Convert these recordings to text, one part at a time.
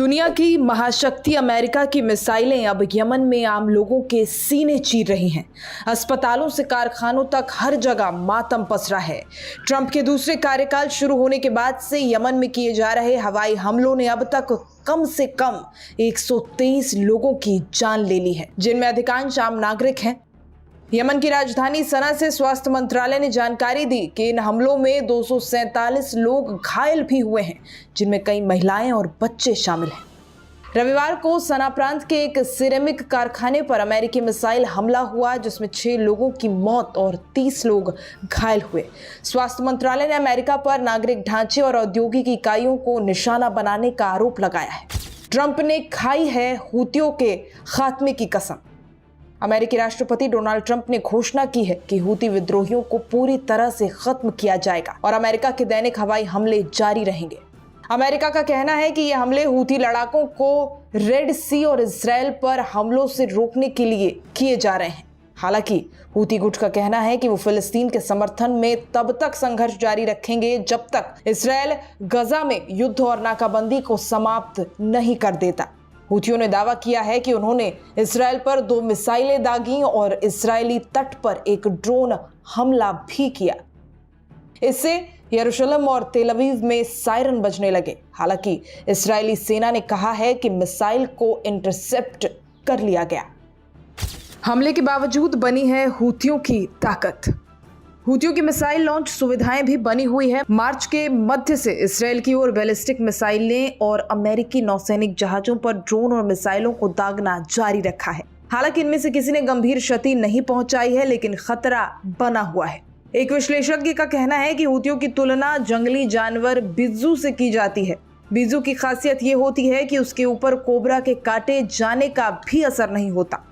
दुनिया की महाशक्ति अमेरिका की मिसाइलें अब यमन में आम लोगों के सीने चीर रही हैं। अस्पतालों से कारखानों तक हर जगह मातम पसरा है। ट्रंप के दूसरे कार्यकाल शुरू होने के बाद से यमन में किए जा रहे हवाई हमलों ने अब तक कम से कम 123 लोगों की जान ले ली है, जिनमें अधिकांश आम नागरिक हैं। यमन की राजधानी सना से स्वास्थ्य मंत्रालय ने जानकारी दी कि इन हमलों में 247 लोग घायल भी हुए हैं, जिनमें कई महिलाएं और बच्चे शामिल हैं। रविवार को सना प्रांत के एक सिरेमिक कारखाने पर अमेरिकी मिसाइल हमला हुआ, जिसमें 6 लोगों की मौत और 30 लोग घायल हुए। स्वास्थ्य मंत्रालय ने अमेरिका पर नागरिक ढांचे और औद्योगिक इकाइयों को निशाना बनाने का आरोप लगाया है। ट्रंप ने खाई है हूतियों के खात्मे की कसम। अमेरिकी राष्ट्रपति डोनाल्ड ट्रंप ने घोषणा की है कि हूती विद्रोहियों को पूरी तरह से खत्म किया जाएगा और अमेरिका के दैनिक हवाई हमले जारी रहेंगे। अमेरिका का कहना है कि ये हमले हूती लड़ाकों को रेड सी और इजराइल पर हमलों से रोकने के लिए किए जा रहे हैं। हालांकि हूती गुट का कहना है कि वो फिलिस्तीन के समर्थन में तब तक संघर्ष जारी रखेंगे जब तक इजराइल गजा में युद्ध और नाकाबंदी को समाप्त नहीं कर देता। हूथियों ने दावा किया है कि उन्होंने इजराइल पर 2 मिसाइलें दागी और इजरायली तट पर एक ड्रोन हमला भी किया। इससे यरूशलेम और तेल अवीव में सायरन बजने लगे। हालांकि इजरायली सेना ने कहा है कि मिसाइल को इंटरसेप्ट कर लिया गया। हमले के बावजूद बनी है हूथियों की ताकत। हूथियों की मिसाइल लॉन्च सुविधाएं भी बनी हुई है। मार्च के मध्य से इसराइल की ओर बैलिस्टिक मिसाइलें और अमेरिकी नौसैनिक जहाजों पर ड्रोन और मिसाइलों को दागना जारी रखा है। हालांकि इनमें से किसी ने गंभीर क्षति नहीं पहुंचाई है, लेकिन खतरा बना हुआ है। एक विश्लेषज्ञ का कहना है कि हूथियों की तुलना जंगली जानवर बिज्जू से की जाती है। बिज्जू की खासियत ये होती है कि उसके ऊपर कोबरा के काटे जाने का भी असर नहीं होता।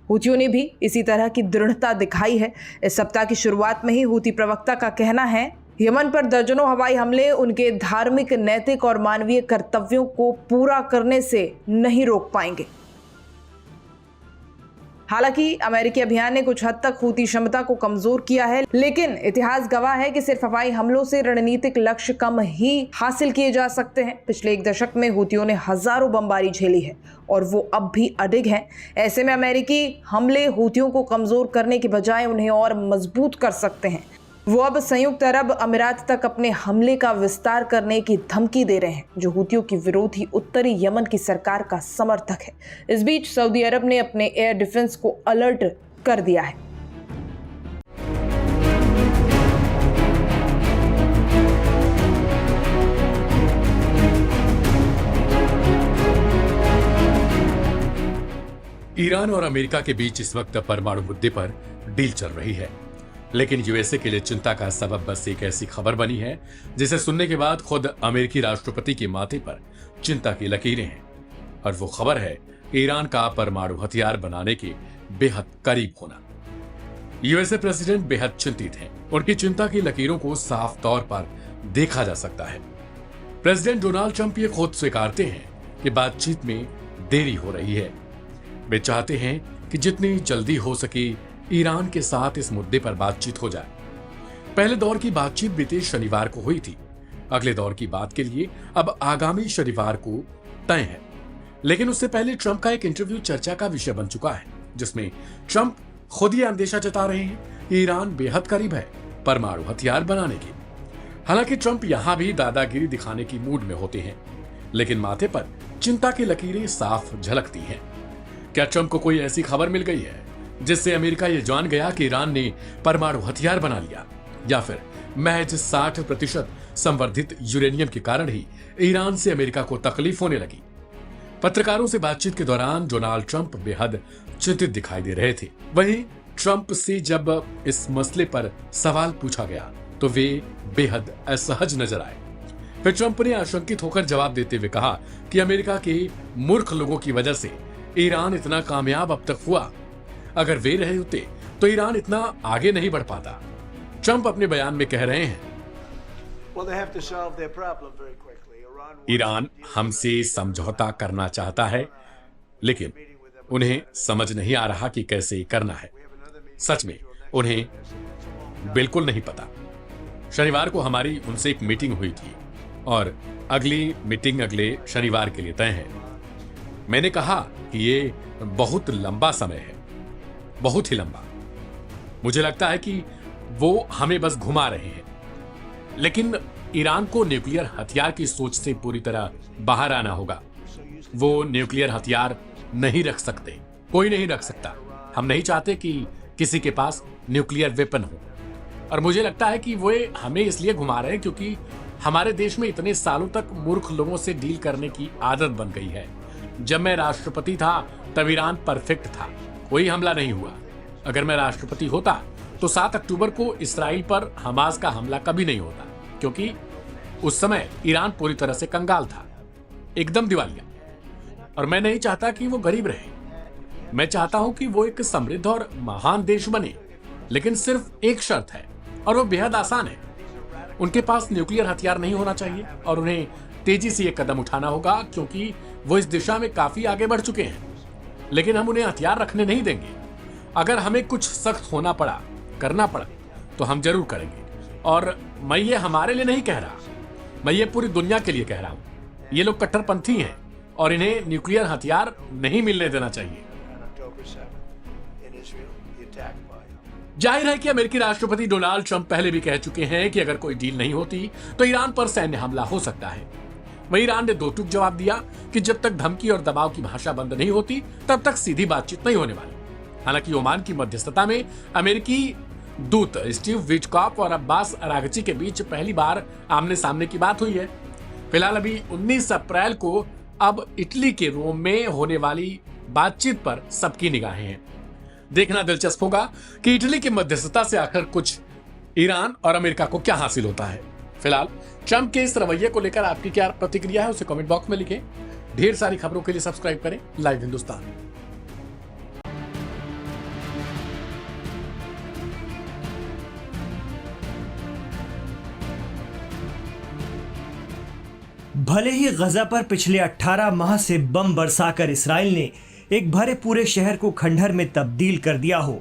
हूथियों ने भी इसी तरह की दृढ़ता दिखाई है। इस सप्ताह की शुरुआत में ही हूती प्रवक्ता का कहना है, यमन पर दर्जनों हवाई हमले उनके धार्मिक, नैतिक और मानवीय कर्तव्यों को पूरा करने से नहीं रोक पाएंगे। हालांकि अमेरिकी अभियान ने कुछ हद तक हूती क्षमता को कमजोर किया है, लेकिन इतिहास गवाह है कि सिर्फ हवाई हमलों से रणनीतिक लक्ष्य कम ही हासिल किए जा सकते हैं। पिछले 1 दशक में हूतियों ने हजारों बमबारी झेली है और वो अब भी अडिग हैं। ऐसे में अमेरिकी हमले हूतियों को कमजोर करने के बजाय उन्हें और मजबूत कर सकते हैं। वो अब संयुक्त अरब अमीरात तक अपने हमले का विस्तार करने की धमकी दे रहे हैं, जो हूतियों की विरोधी उत्तरी यमन की सरकार का समर्थक है। इस बीच सऊदी अरब ने अपने एयर डिफेंस को अलर्ट कर दिया है। ईरान और अमेरिका के बीच इस वक्त परमाणु मुद्दे पर डील चल रही है, लेकिन यूएसए के लिए चिंता का सबब बस एक ऐसी खबर बनी है जिसे सुनने के बाद खुद अमेरिकी राष्ट्रपति के माथे पर चिंता की लकीरें हैं। और वो खबर है ईरान का परमाणु हथियार बनाने के बेहद करीब होना। यूएसए प्रेसिडेंट बेहद चिंतित हैं। उनकी चिंता की लकीरों को साफ तौर पर देखा जा सकता है। प्रेसिडेंट डोनाल्ड ट्रंप ये खुद स्वीकारते हैं कि बातचीत में देरी हो रही है। वे चाहते हैं कि जितनी जल्दी हो सके ईरान के साथ इस मुद्दे पर बातचीत हो जाए। पहले दौर की बातचीत बीते शनिवार को हुई थी। अगले दौर की बात के लिए अब आगामी शनिवार को तय है। लेकिन उससे पहले ट्रंप का एक इंटरव्यू चर्चा का विषय बन चुका है, जिसमें ट्रंप खुद ये अंदेशा जता रहे हैं कि ईरान बेहद करीब है परमाणु हथियार बनाने के। हालांकि ट्रंप यहां भी दादागिरी दिखाने की मूड में होते हैं, लेकिन माथे पर चिंता की लकीरें साफ झलकती हैं। क्या ट्रंप को कोई ऐसी खबर मिल गई है जिससे अमेरिका ये जान गया कि ईरान ने परमाणु हथियार बना लिया, या फिर महज 60% संवर्धित यूरेनियम के कारण ही ईरान से अमेरिका को तकलीफ होने लगी? पत्रकारों से बातचीत के दौरान डोनाल्ड ट्रंप बेहद चिंतित दिखाई दे रहे थे। वहीं ट्रंप से जब इस मसले पर सवाल पूछा गया तो वे बेहद असहज नजर आए। फिर ट्रंप ने आशंकित होकर जवाब देते हुए कहा कि अमेरिका के मूर्ख लोगों की वजह से ईरान इतना कामयाब अब तक हुआ। अगर वे रहे होते तो ईरान इतना आगे नहीं बढ़ पाता। ट्रंप अपने बयान में कह रहे हैं, ईरान हमसे समझौता करना चाहता है, लेकिन उन्हें समझ नहीं आ रहा कि कैसे करना है। सच में उन्हें बिल्कुल नहीं पता। शनिवार को हमारी उनसे एक मीटिंग हुई थी और अगली मीटिंग अगले शनिवार के लिए तय है। मैंने कहा कि ये बहुत लंबा समय है, बहुत ही लंबा। मुझे लगता है कि वो हमें बस घुमा रहे हैं, लेकिन ईरान को न्यूक्लियर हथियार की सोच से पूरी तरह बाहर आना होगा। वो न्यूक्लियर हथियार नहीं रख सकते, कोई नहीं रख सकता। हम नहीं चाहते कि किसी के पास न्यूक्लियर वेपन हो। और मुझे लगता है कि वो हमें इसलिए घुमा रहे हैं क्योंकि हमारे देश में इतने सालों तक मूर्ख लोगों से डील करने की आदत बन गई है। जब मैं राष्ट्रपति था तब ईरान परफेक्ट था, कोई हमला नहीं हुआ। अगर मैं राष्ट्रपति होता तो 7 अक्टूबर को इसराइल पर हमास का हमला कभी नहीं होता, क्योंकि उस समय ईरान पूरी तरह से कंगाल था, एकदम दिवालिया। और मैं नहीं चाहता कि वो गरीब रहे। मैं चाहता हूं कि वो एक समृद्ध और महान देश बने, लेकिन सिर्फ एक शर्त है और वो बेहद आसान है। उनके पास न्यूक्लियर हथियार नहीं होना चाहिए और उन्हें तेजी से ये कदम उठाना होगा, क्योंकि वो इस दिशा में काफी आगे बढ़ चुके हैं। लेकिन हम उन्हें हथियार रखने नहीं देंगे। अगर हमें कुछ सख्त होना पड़ा, करना पड़ा, तो हम जरूर करेंगे। और मैं ये हमारे लिए नहीं कह रहा, मैं ये पूरी दुनिया के लिए कह रहा हूं। ये लोग कट्टरपंथी हैं और इन्हें न्यूक्लियर हथियार नहीं मिलने देना चाहिए। जाहिर है कि अमेरिकी राष्ट्रपति डोनाल्ड ट्रंप पहले भी कह चुके हैं कि अगर कोई डील नहीं होती तो ईरान पर सैन्य हमला हो सकता है। वहीं ईरान ने दो टूक जवाब दिया कि जब तक धमकी और दबाव की भाषा बंद नहीं होती तब तक सीधी बातचीत नहीं होने वाली। हालांकि ओमान की मध्यस्थता में अमेरिकी दूत स्टीव विटकॉफ और अब्बास अरागची के बीच पहली बार आमने सामने की बात हुई है। फिलहाल अभी 19 अप्रैल को अब इटली के रोम में होने वाली बातचीत पर सबकी निगाहें हैं। देखना दिलचस्प होगा कि इटली की मध्यस्थता से आखिर कुछ ईरान और अमेरिका को क्या हासिल होता है। फिलहाल ट्रंप के इस रवैये को लेकर आपकी क्या प्रतिक्रिया है उसे कमेंट बॉक्स में लिखें। ढेर सारी खबरों के लिए सब्सक्राइब करें लाइव हिंदुस्तान। भले ही गजा पर पिछले 18 माह से बम बरसाकर इसराइल ने एक भरे पूरे शहर को खंडहर में तब्दील कर दिया हो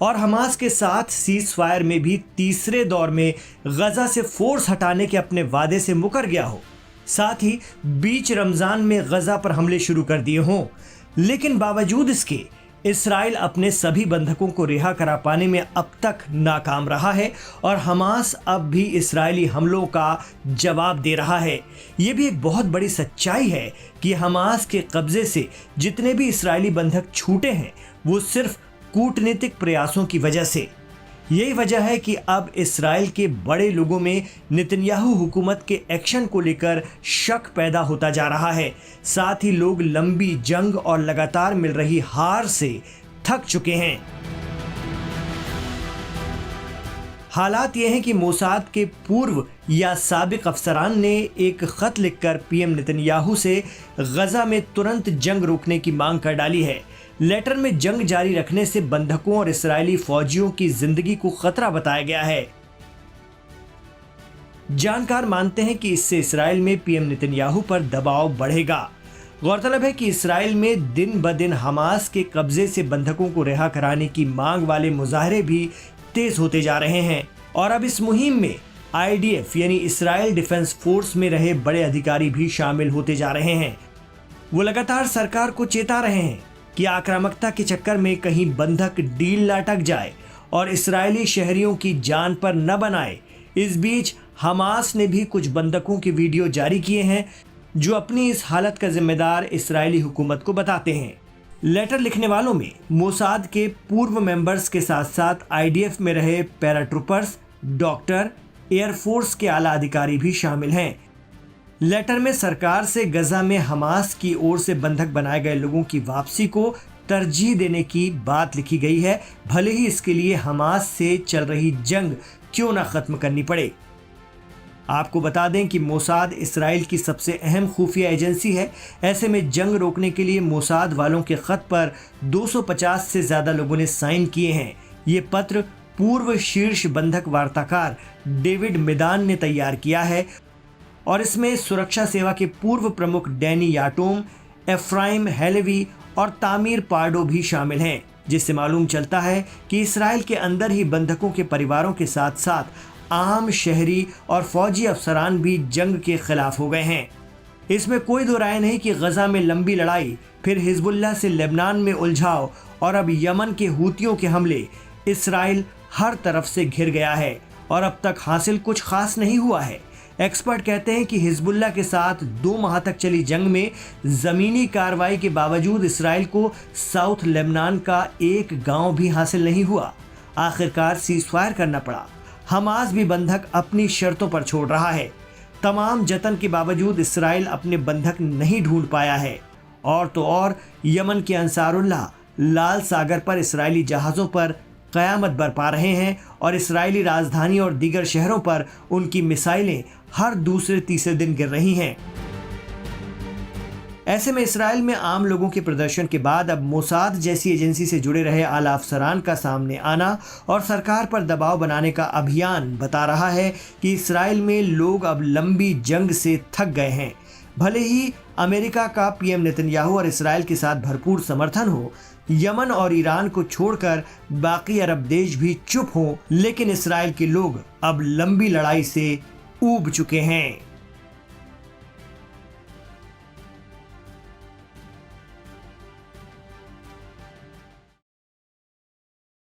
और हमास के साथ सीज फायर में भी तीसरे दौर में गजा से फोर्स हटाने के अपने वादे से मुकर गया हो, साथ ही बीच रमजान में गजा पर हमले शुरू कर दिए हों, लेकिन बावजूद इसके इसराइल अपने सभी बंधकों को रिहा करा पाने में अब तक नाकाम रहा है और हमास अब भी इसराइली हमलों का जवाब दे रहा है। ये भी एक बहुत बड़ी सच्चाई है कि हमास के कब्जे से जितने भी इसराइली बंधक छूटे हैं वो सिर्फ कूटनीतिक प्रयासों की वजह से। यही वजह है कि अब इसराइल के बड़े लोगों में नेतन्याहू हुकूमत के एक्शन को लेकर शक पैदा होता जा रहा है। साथ ही लोग लंबी जंग और लगातार मिल रही हार से थक चुके हैं। हालात ये हैं कि मोसाद के पूर्व या साबिक अफसरान ने एक खत लिखकर पीएम नेतन्याहू से गजा में तुरंत जंग रोकने की मांग कर डाली है। लेटर में जंग जारी रखने से बंधकों और इस्राएली फौजियों की जिंदगी को खतरा बताया गया है। जानकार मानते हैं कि इससे इस्राएल में पीएम नेतन्याहू पर दबाव बढ़ेगा। गौरतलब है कि इस्राएल में दिन ब दिन हमास के कब्जे से बंधकों को रिहा कराने की मांग वाले मुजाहरे भी तेज होते जा रहे हैं और अब इस मुहिम में IDF यानी इस्राएल डिफेंस फोर्स में रहे बड़े अधिकारी भी शामिल होते जा रहे हैं। वो लगातार सरकार को चेता रहे हैं कि आक्रामकता के चक्कर में कहीं बंधक डील न अटक जाए और इस्राएली शहरियों की जान पर न बनाए। इस बीच हमास ने भी कुछ बंधकों के वीडियो जारी किए हैं जो अपनी इस हालत का जिम्मेदार इस्राएली हुकूमत को बताते हैं। लेटर लिखने वालों में मोसाद के पूर्व मेंबर्स के साथ साथ IDF में रहे पैराट्रूपर्स, डॉक्टर, एयरफोर्स के आला अधिकारी भी शामिल हैं। लेटर में सरकार से गजा में हमास की ओर से बंधक बनाए गए लोगों की वापसी को तरजीह देने की बात लिखी गई है, भले ही इसके लिए हमास से चल रही जंग क्यों ना खत्म करनी पड़े। आपको बता दें कि मोसाद इसराइल की सबसे अहम खुफिया एजेंसी है। ऐसे में जंग रोकने के लिए मोसाद वालों के खत पर 250 से ज्यादा लोगों ने साइन किए हैं। ये पत्र पूर्व शीर्ष बंधक वार्ताकार डेविड मिदान ने तैयार किया है और इसमें सुरक्षा सेवा के पूर्व प्रमुख डैनी याटोम, एफ्राइम हेलेवी और तामीर पार्डो भी शामिल हैं, जिससे मालूम चलता है कि इसराइल के अंदर ही बंधकों के परिवारों के साथ साथ आम शहरी और फौजी अफसरान भी जंग के खिलाफ हो गए हैं। इसमें कोई दो राय नहीं कि गजा में लंबी लड़ाई, फिर हिजबुल्लाह से लेबनान में उलझाव और अब यमन के हूतियों के हमले, इसराइल हर तरफ से घिर गया है और अब तक हासिल कुछ खास नहीं हुआ है। एक्सपर्ट कहते हैं कि हिजबुल्लाह के साथ 2 माह तक चली जंग में ज़मीनी कार्रवाई के बावजूद इसराइल को साउथ लेबनान का एक गांव भी हासिल नहीं हुआ। आखिरकार सीज़फायर करना पड़ा। हमास भी बंधक अपनी शर्तों पर छोड़ रहा है। तमाम जतन के बावजूद इसराइल अपने बंधक नहीं ढूंढ पाया है। और तो और यमन के अंसारुल्लाह लाल सागर पर इसराइली जहाज़ों पर क़यामत बरपा रहे हैं और इसराइली राजधानी और दीगर शहरों पर उनकी मिसाइलें हर दूसरे तीसरे दिन गिर रही हैं। ऐसे में इसराइल में आम लोगों के प्रदर्शन के बाद अब मोसाद जैसी एजेंसी से जुड़े रहे आला अफसरान का सामने आना और सरकार पर दबाव बनाने का अभियान बता रहा है कि इसराइल में लोग अब लंबी जंग से थक गए हैं। भले ही अमेरिका का पीएम नेतन्याहू और इसराइल के साथ भरपूर समर्थन हो, यमन और ईरान को छोड़कर बाकी अरब देश भी चुप हों, लेकिन इसराइल के लोग अब लंबी लड़ाई से ऊब चुके हैं।